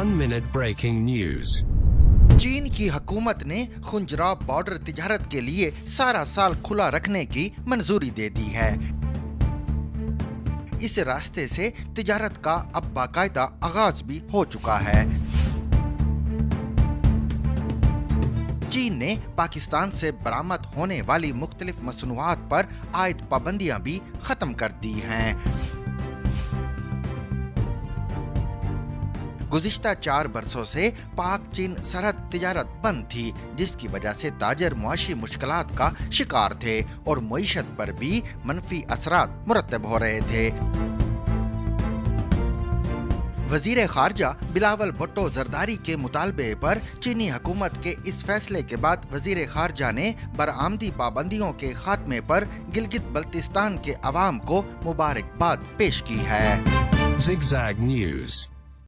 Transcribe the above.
1-minute breaking news. چین کی حکومت نے خنجراب بارڈر تجارت کے لیے سارا سال کھلا رکھنے کی منظوری دے دی ہے۔ اس راستے سے تجارت کا اب باقاعدہ آغاز بھی ہو چکا ہے۔ چین نے پاکستان سے برآمد ہونے والی مختلف مصنوعات پر عائد پابندیاں بھی ختم کر دی ہیں۔ گزشتہ 4 برسوں سے پاک چین سرحد تجارت بند تھی، جس کی وجہ سے تاجر معاشی مشکلات کا شکار تھے اور معیشت پر بھی منفی اثرات مرتب ہو رہے تھے۔ وزیر خارجہ بلاول بھٹو زرداری کے مطالبے پر چینی حکومت کے اس فیصلے کے بعد وزیر خارجہ نے برآمدی پابندیوں کے خاتمے پر گلگت بلتستان کے عوام کو مبارکباد پیش کی ہے۔ Zigzag News.